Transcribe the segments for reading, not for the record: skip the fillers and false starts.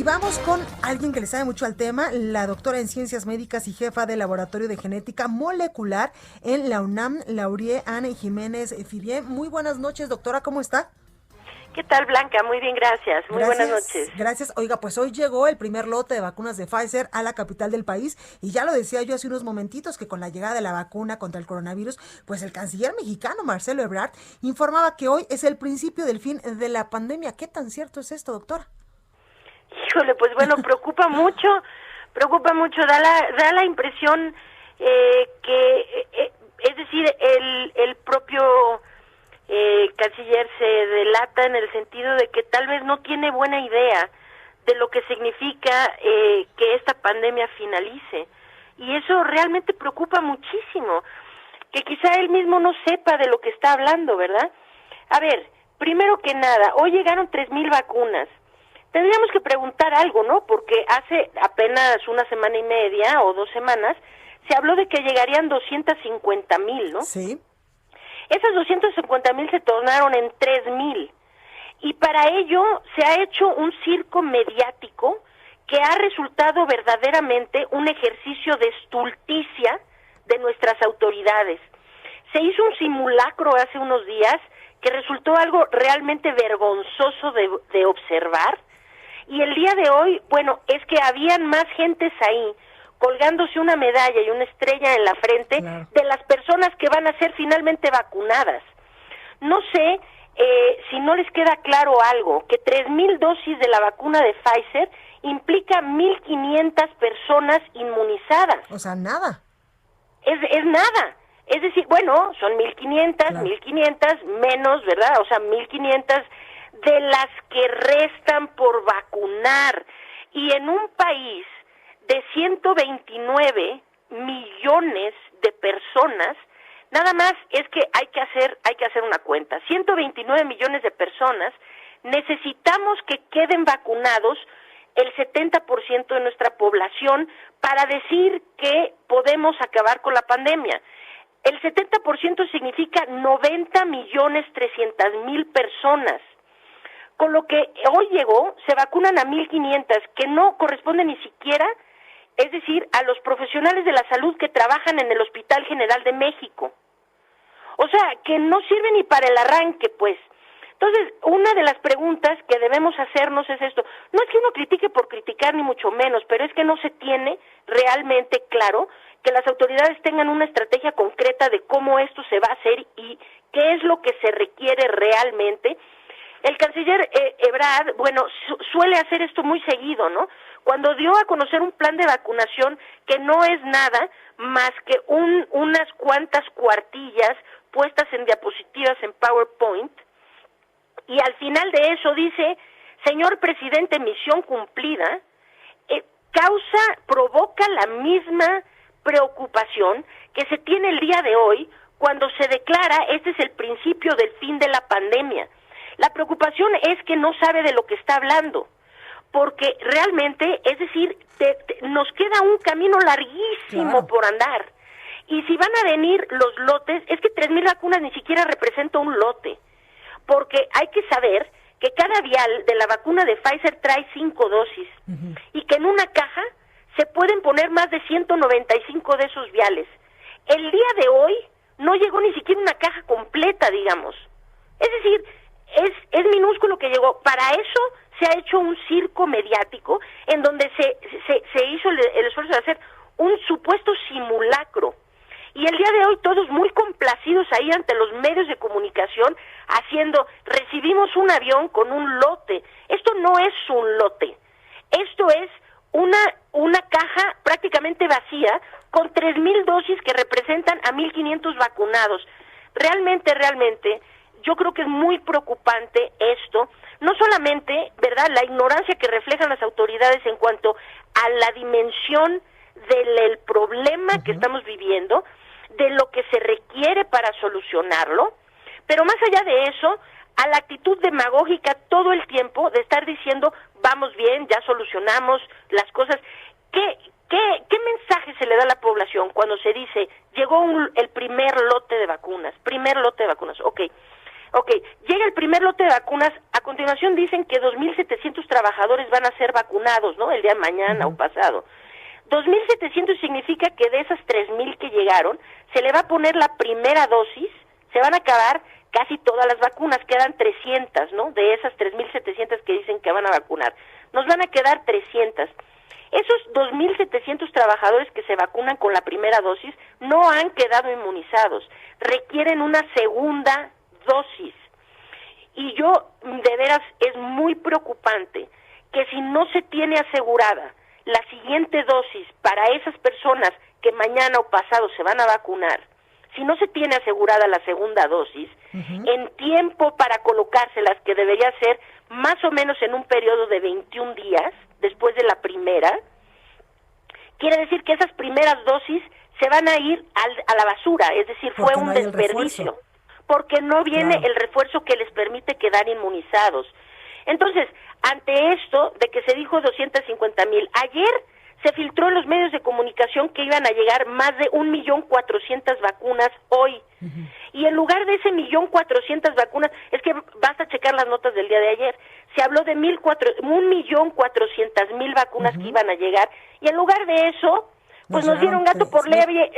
vamos con alguien que le sabe mucho al tema, la doctora en Ciencias Médicas y jefa del Laboratorio de Genética Molecular en la UNAM, Laurier Anne Jiménez Firié. Muy buenas noches, doctora, ¿cómo está? ¿Qué tal, Blanca? Muy bien, gracias. Muy buenas noches. Gracias. Oiga, pues hoy llegó el primer lote de vacunas de Pfizer a la capital del país y ya lo decía yo hace unos momentitos que con la llegada de la vacuna contra el coronavirus, pues el canciller mexicano Marcelo Ebrard informaba que hoy es el principio del fin de la pandemia. ¿Qué tan cierto es esto, doctora? Híjole, pues bueno, preocupa mucho, da la impresión es decir, el propio canciller se delata en el sentido de que tal vez no tiene buena idea de lo que significa que esta pandemia finalice, y eso realmente preocupa muchísimo, que quizá él mismo no sepa de lo que está hablando, ¿verdad? A ver, primero que nada, hoy llegaron 3,000 vacunas. Tendríamos que preguntar algo, ¿no? Porque hace apenas una semana y media o 2 semanas se habló de que llegarían 250,000, ¿no? Sí. Esas 250,000 se tornaron en 3,000. Y para ello se ha hecho un circo mediático que ha resultado verdaderamente un ejercicio de estulticia de nuestras autoridades. Se hizo un simulacro hace unos días que resultó algo realmente vergonzoso de observar. Y el día de hoy, bueno, es que habían más gentes ahí, colgándose una medalla y una estrella en la frente, claro, de las personas que van a ser finalmente vacunadas. No sé si no les queda claro algo, que 3,000 dosis de la vacuna de Pfizer implica 1,500 personas inmunizadas. O sea, nada. Es nada. Es decir, bueno, son 1,500, claro, 1,500 menos, ¿verdad? O sea, 1,500 de las que restan por vacunar. Y en un país de 129 millones de personas, nada más es que hay que hacer una cuenta. 129 millones de personas, necesitamos que queden vacunados el 70% de nuestra población para decir que podemos acabar con la pandemia. El 70% significa 90,300,000 personas. Con lo que hoy llegó, se vacunan a 1,500, que no corresponde ni siquiera, es decir, a los profesionales de la salud que trabajan en el Hospital General de México. O sea, que no sirve ni para el arranque, pues. Entonces, una de las preguntas que debemos hacernos es esto. No es que uno critique por criticar, ni mucho menos, pero es que no se tiene realmente claro que las autoridades tengan una estrategia concreta de cómo esto se va a hacer y qué es lo que se requiere realmente. El canciller Ebrard, bueno, suele hacer esto muy seguido, ¿no? Cuando dio a conocer un plan de vacunación que no es nada más que unas cuantas cuartillas puestas en diapositivas en PowerPoint, y al final de eso dice, señor presidente, misión cumplida, provoca la misma preocupación que se tiene el día de hoy cuando se declara este es el principio del fin de la pandemia. La preocupación es que no sabe de lo que está hablando, porque realmente, es decir, nos queda un camino larguísimo, claro, por andar. Y si van a venir los lotes, es que 3,000 vacunas ni siquiera representa un lote, porque hay que saber que cada vial de la vacuna de Pfizer trae 5 dosis, y que en una caja se pueden poner más de 195 de esos viales. El día de hoy no llegó ni siquiera una caja completa, digamos. Es decir, es minúsculo que llegó. Para eso se ha hecho un circo mediático en donde se hizo el esfuerzo de hacer un supuesto simulacro. Y el día de hoy todos muy complacidos ahí ante los medios de comunicación recibimos un avión con un lote. Esto no es un lote. Esto es una caja prácticamente vacía con 3,000 dosis que representan a 1,500 vacunados. Realmente, yo creo que es muy preocupante esto, no solamente, ¿verdad?, la ignorancia que reflejan las autoridades en cuanto a la dimensión del problema que estamos viviendo, de lo que se requiere para solucionarlo, pero más allá de eso, a la actitud demagógica todo el tiempo de estar diciendo, vamos bien, ya solucionamos las cosas. ¿Qué mensaje se le da a la población cuando se dice, llegó el primer lote de vacunas? Ok, Ok, llega el primer lote de vacunas, a continuación dicen que 2.700 trabajadores van a ser vacunados, ¿no? El día de mañana o pasado. 2.700 significa que de esas 3.000 que llegaron, se le va a poner la primera dosis, se van a acabar casi todas las vacunas, quedan 300, ¿no? De esas 3.700 que dicen que van a vacunar, nos van a quedar 300. Esos 2.700 trabajadores que se vacunan con la primera dosis no han quedado inmunizados, requieren una segunda dosis. Y yo, de veras, es muy preocupante que si no se tiene asegurada la siguiente dosis para esas personas que mañana o pasado se van a vacunar, si no se tiene asegurada la segunda dosis, en tiempo para colocárselas, que debería ser más o menos en un periodo de 21 días, después de la primera, quiere decir que esas primeras dosis se van a ir a la basura, es decir, porque fue un desperdicio, porque no viene el refuerzo que les permite quedar inmunizados. Entonces, ante esto de que se dijo 250,000, ayer se filtró en los medios de comunicación que iban a llegar más de 1.400.000 vacunas hoy. Y en lugar de ese 1.400.000 vacunas, es que basta checar las notas del día de ayer, se habló de 1.400.000 vacunas que iban a llegar, y en lugar de eso, pues nos dieron gato por liebre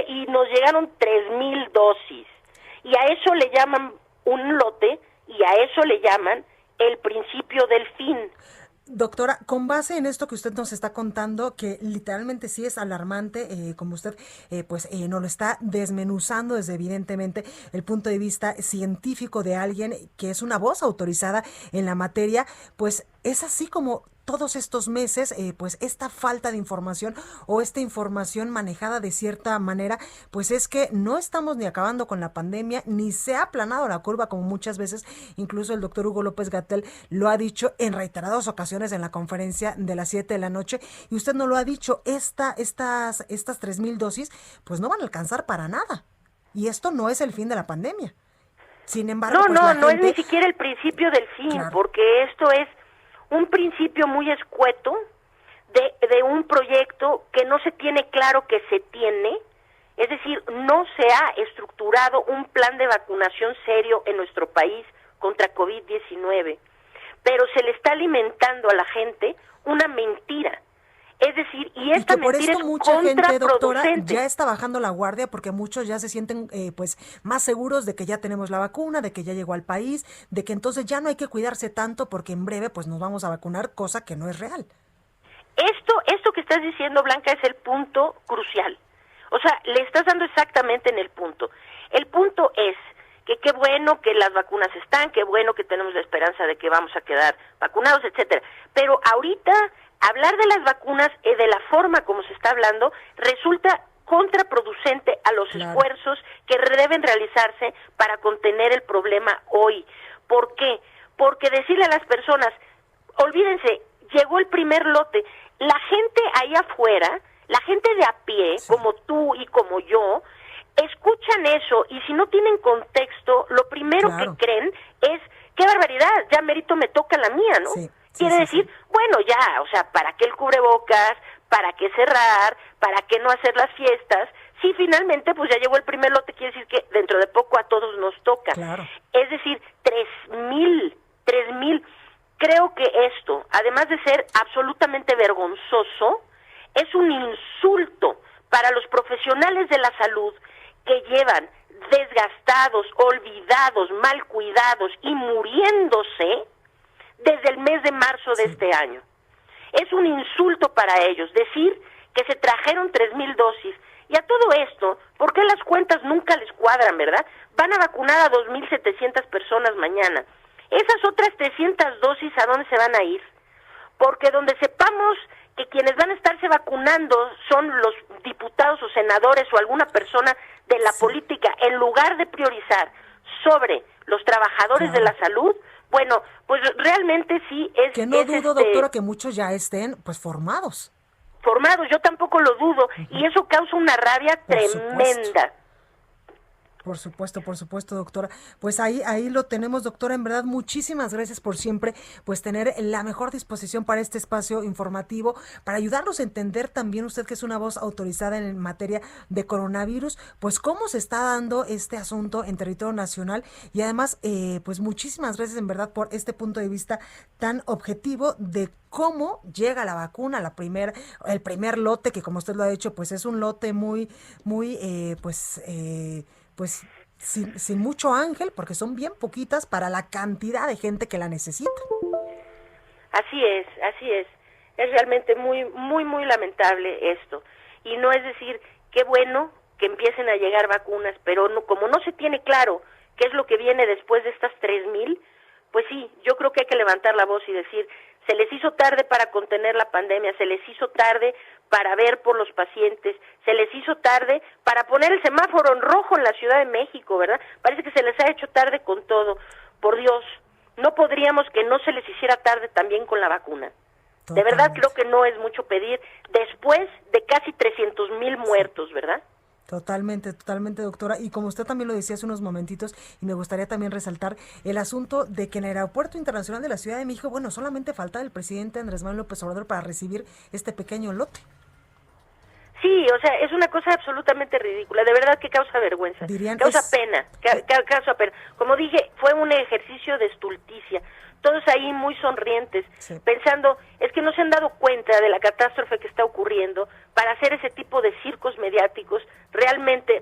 y nos llegaron 3.000 dosis. Y a eso le llaman un lote, y a eso le llaman el principio del fin. Doctora, con base en esto que usted nos está contando, que literalmente sí es alarmante, como usted nos lo está desmenuzando desde evidentemente el punto de vista científico de alguien que es una voz autorizada en la materia, pues es así como todos estos meses, pues esta falta de información o esta información manejada de cierta manera, pues es que no estamos ni acabando con la pandemia, ni se ha aplanado la curva como muchas veces, incluso el doctor Hugo López-Gatell lo ha dicho en reiteradas ocasiones en la conferencia de las 7 de la noche, y usted no lo ha dicho, estas 3.000 dosis, pues no van a alcanzar para nada, y esto no es el fin de la pandemia. Sin embargo, no es ni siquiera el principio del fin, porque esto es un principio muy escueto de un proyecto que no se tiene claro que se tiene, es decir, no se ha estructurado un plan de vacunación serio en nuestro país contra COVID-19, pero se le está alimentando a la gente una mentira. Es decir, y esta mentira es mucha gente, doctora, contraproducente. ya está bajando la guardia porque muchos ya se sienten más seguros de que ya tenemos la vacuna, de que ya llegó al país, de que entonces ya no hay que cuidarse tanto porque en breve pues nos vamos a vacunar, cosa que no es real. Esto que estás diciendo, Blanca, es el punto crucial. O sea, le estás dando exactamente en el punto. El punto es que qué bueno que las vacunas están, qué bueno que tenemos la esperanza de que vamos a quedar vacunados, etcétera. Pero ahorita hablar de las vacunas de la forma como se está hablando resulta contraproducente a los esfuerzos que deben realizarse para contener el problema hoy. ¿Por qué? Porque decirle a las personas, olvídense, llegó el primer lote, la gente ahí afuera, la gente de a pie, como tú y como yo, escuchan eso y si no tienen contexto, lo primero que creen es, qué barbaridad, ya mérito me toca la mía, ¿no? Quiere decir, bueno, ya, o sea, ¿para qué el cubrebocas? ¿Para qué cerrar? ¿Para qué no hacer las fiestas? Sí, finalmente, pues ya llegó el primer lote, quiere decir que dentro de poco a todos nos toca. Es decir, 3.000. Creo que esto, además de ser absolutamente vergonzoso, es un insulto para los profesionales de la salud que llevan desgastados, olvidados, mal cuidados y muriéndose desde el mes de marzo de este año. Es un insulto para ellos decir que se trajeron 3.000 dosis. Y a todo esto, ¿por qué las cuentas nunca les cuadran, verdad? Van a vacunar a 2.700 personas mañana. Esas otras 300 dosis, ¿a dónde se van a ir? Porque donde sepamos que quienes van a estarse vacunando son los diputados o senadores o alguna persona de la política, en lugar de priorizar sobre los trabajadores de la salud, bueno, pues realmente sí es... Que no dudo, doctora, que muchos ya estén pues formados, yo tampoco lo dudo, y eso causa una rabia tremenda. Por supuesto, doctora. Pues ahí lo tenemos, doctora. En verdad, muchísimas gracias por siempre, pues tener la mejor disposición para este espacio informativo, para ayudarnos a entender también usted que es una voz autorizada en materia de coronavirus, pues cómo se está dando este asunto en territorio nacional y además, pues muchísimas gracias en verdad por este punto de vista tan objetivo de cómo llega la vacuna, el primer lote, que como usted lo ha dicho, pues es un lote muy, pues sin mucho ángel, porque son bien poquitas para la cantidad de gente que la necesita. Así es, así es. Es realmente muy, muy, muy lamentable esto. Y no es decir, qué bueno que empiecen a llegar vacunas, pero no, como no se tiene claro qué es lo que viene después de estas 3,000, pues sí, yo creo que hay que levantar la voz y decir, se les hizo tarde para contener la pandemia, se les hizo tarde para ver por los pacientes, se les hizo tarde para poner el semáforo en rojo en la Ciudad de México, ¿verdad? Parece que se les ha hecho tarde con todo. Por Dios, no podríamos que no se les hiciera tarde también con la vacuna. Totalmente. De verdad creo que no es mucho pedir después de casi 300,000 muertos, ¿verdad? Totalmente, doctora. Y como usted también lo decía hace unos momentitos, y me gustaría también resaltar el asunto de que en el Aeropuerto Internacional de la Ciudad de México, bueno, solamente falta el presidente Andrés Manuel López Obrador para recibir este pequeño lote. Sí, o sea, es una cosa absolutamente ridícula, de verdad que causa vergüenza, causa pena. Como dije, fue un ejercicio de estulticia, todos ahí muy sonrientes, sí, pensando, es que no se han dado cuenta de la catástrofe que está ocurriendo para hacer ese tipo de circos mediáticos. Realmente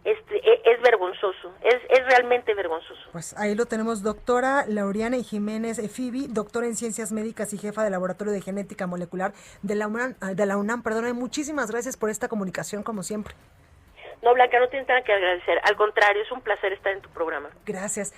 es vergonzoso, es realmente vergonzoso. Pues ahí lo tenemos, doctora Laureana Jiménez Fibi, doctora en Ciencias Médicas y jefa del Laboratorio de Genética Molecular de la UNAM, muchísimas gracias por esta comunicación, como siempre. No, Blanca, no tienes nada que agradecer, al contrario, es un placer estar en tu programa. Gracias.